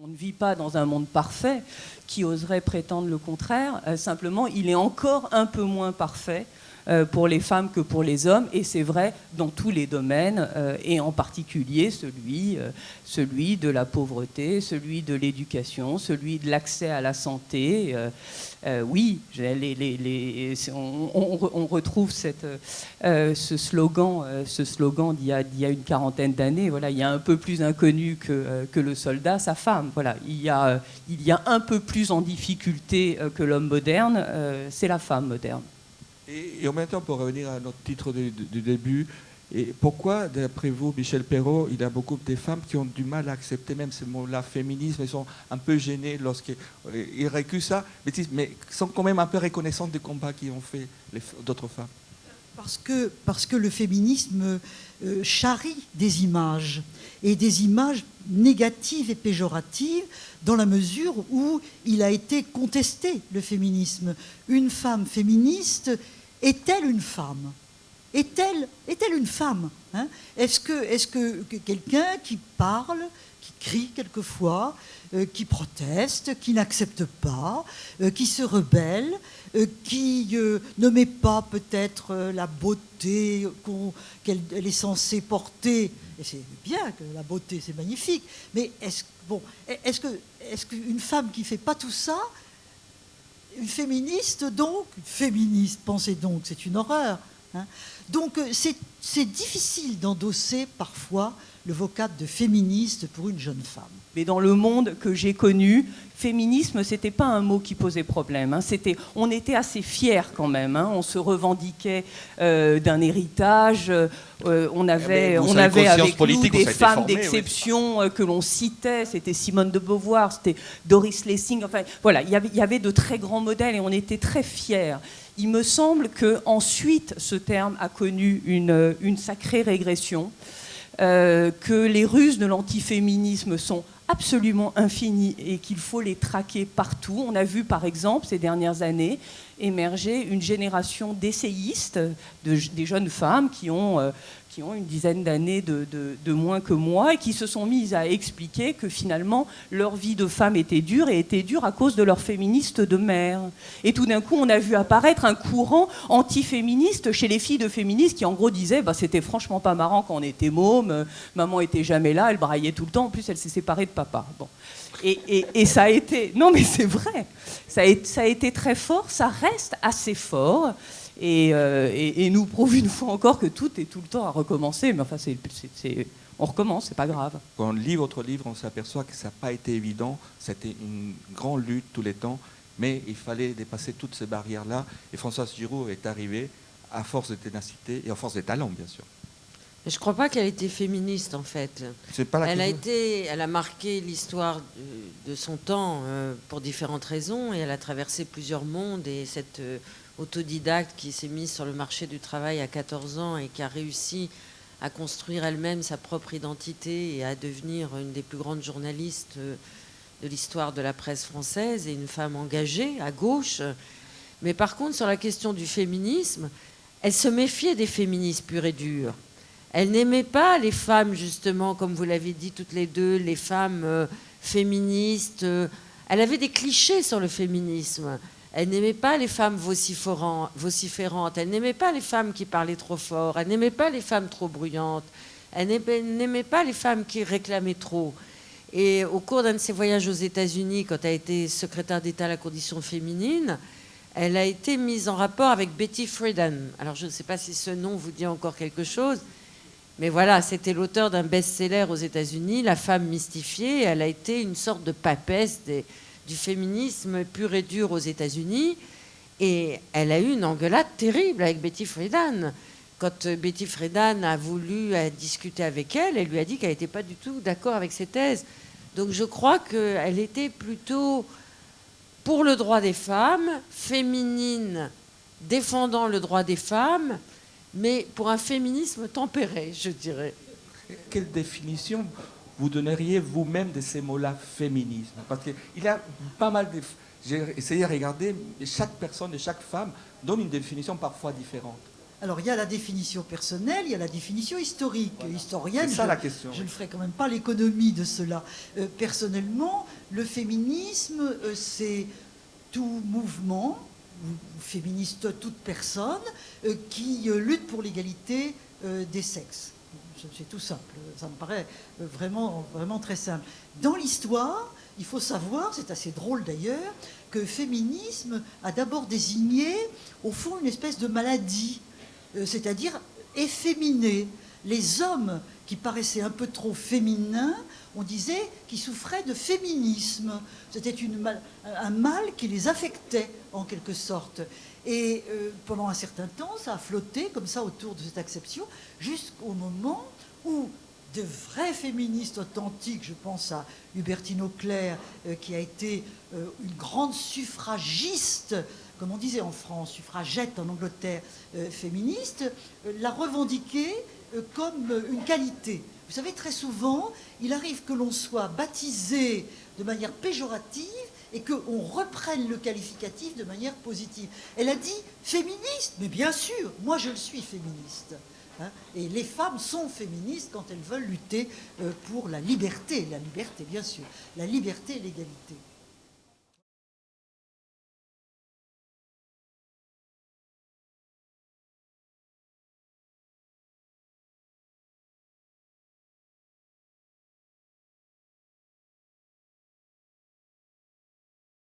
On ne vit pas dans un monde parfait. Qui oserait prétendre le contraire? Simplement, il est encore un peu moins parfait pour les femmes que pour les hommes, et c'est vrai dans tous les domaines, et en particulier celui de la pauvreté, celui de l'éducation, celui de l'accès à la santé. Oui, on retrouve ce slogan d'il y a une quarantaine d'années. Voilà, il y a un peu plus inconnu que le soldat, sa femme. Voilà, il y a un peu plus en difficulté que l'homme moderne, c'est la femme moderne. Et en même temps, pour revenir à notre titre du début, et pourquoi, d'après vous, Michel Perrault, il y a beaucoup de femmes qui ont du mal à accepter même ce mot-là, féminisme, elles sont un peu gênées lorsqu'ils récusent ça, mais sont quand même un peu reconnaissantes des combats qu'ils ont fait d'autres femmes? Parce que le féminisme charrie des images, et des images négatives et péjoratives, dans la mesure où il a été contesté, le féminisme. Une femme féministe, est-elle une femme? Est-elle une femme, hein? Est-ce que quelqu'un qui parle, qui crie quelquefois, qui proteste, qui n'accepte pas, qui se rebelle, qui ne met pas peut-être la beauté qu'elle est censée porter, et c'est bien que la beauté c'est magnifique, mais est-ce qu'une femme qui ne fait pas tout ça, une féministe donc, pensez donc, c'est une horreur, hein. Donc c'est difficile d'endosser parfois le vocable de féministe pour une jeune femme. Mais dans le monde que j'ai connu, féminisme, c'était pas un mot qui posait problème. Hein. On était assez fiers quand même. Hein. On se revendiquait d'un héritage. On avait avec nous des femmes d'exception que l'on citait. C'était Simone de Beauvoir, c'était Doris Lessing. Enfin, voilà, il y avait de très grands modèles et on était très fiers. Il me semble qu'ensuite, ce terme a connu une sacrée régression, que les ruses de l'antiféminisme sont absolument infinies et qu'il faut les traquer partout. On a vu, par exemple, ces dernières années, émerger une génération d'essayistes, des jeunes femmes qui ont une dizaine d'années de moins que moi et qui se sont mises à expliquer que finalement leur vie de femme était dure et était dure à cause de leur féministe de mère. Et tout d'un coup, on a vu apparaître un courant antiféministe chez les filles de féministes qui en gros disaient c'était franchement pas marrant quand on était môme, maman était jamais là, elle braillait tout le temps, en plus elle s'est séparée de papa. Bon. Et ça a été... Non mais c'est vrai, ça a été très fort, ça reste assez fort. Et nous prouve une fois encore que tout est tout le temps à recommencer. Mais enfin, on recommence, c'est pas grave. Quand on lit votre livre, on s'aperçoit que ça n'a pas été évident. C'était une grande lutte tous les temps, mais il fallait dépasser toutes ces barrières-là. Et Françoise Giroud est arrivée à force de ténacité et à force de talent, bien sûr. Je ne crois pas qu'elle était féministe, en fait. C'est pas la elle a marqué l'histoire de son temps pour différentes raisons, et elle a traversé plusieurs mondes, et cette... autodidacte qui s'est mise sur le marché du travail à 14 ans et qui a réussi à construire elle-même sa propre identité et à devenir une des plus grandes journalistes de l'histoire de la presse française, et une femme engagée à gauche. Mais par contre, sur la question du féminisme, elle se méfiait des féministes purs et durs. Elle n'aimait pas les femmes, justement, comme vous l'avez dit toutes les deux, les femmes féministes. Elle avait des clichés sur le féminisme. Elle n'aimait pas les femmes vociférantes, elle n'aimait pas les femmes qui parlaient trop fort, elle n'aimait pas les femmes trop bruyantes, elle n'aimait pas les femmes qui réclamaient trop. Et au cours d'un de ses voyages aux États-Unis, quand elle a été secrétaire d'État à la condition féminine, elle a été mise en rapport avec Betty Friedan. Alors je ne sais pas si ce nom vous dit encore quelque chose, mais voilà, c'était l'auteur d'un best-seller aux États-Unis, La femme mystifiée. Elle a été une sorte de papesse du féminisme pur et dur aux États-Unis, et elle a eu une engueulade terrible avec Betty Friedan. Quand Betty Friedan a voulu discuter avec elle, elle lui a dit qu'elle n'était pas du tout d'accord avec ses thèses. Donc je crois qu'elle était plutôt pour le droit des femmes, féminine, défendant le droit des femmes, mais pour un féminisme tempéré, je dirais. Quelle définition vous donneriez vous-même de ces mots-là, féminisme? Parce qu'il y a pas mal de... J'ai essayé de regarder, chaque personne et chaque femme donne une définition parfois différente. Alors, il y a la définition personnelle, il y a la définition historique. Voilà. Historienne, C'est ça la question. je ne ferai quand même pas l'économie de cela. Personnellement, le féminisme, c'est tout mouvement, ou féministe, toute personne, qui lutte pour l'égalité des sexes. C'est tout simple. Ça me paraît vraiment, vraiment très simple. Dans l'histoire, il faut savoir, c'est assez drôle d'ailleurs, que féminisme a d'abord désigné, au fond, une espèce de maladie, c'est-à-dire efféminé. Les hommes qui paraissaient un peu trop féminins, on disait qu'ils souffraient de féminisme. C'était un mal qui les affectait, en quelque sorte. Et pendant un certain temps, ça a flotté comme ça autour de cette acception, jusqu'au moment où de vrais féministes authentiques, je pense à Hubertine Auclair, qui a été une grande suffragiste, comme on disait en France, suffragette en Angleterre, féministe, l'a revendiquée comme une qualité. Vous savez, très souvent, il arrive que l'on soit baptisé de manière péjorative et qu'on reprenne le qualificatif de manière positive. Elle a dit féministe, mais bien sûr, moi je le suis féministe. Hein, et les femmes sont féministes quand elles veulent lutter pour la liberté bien sûr, la liberté et l'égalité.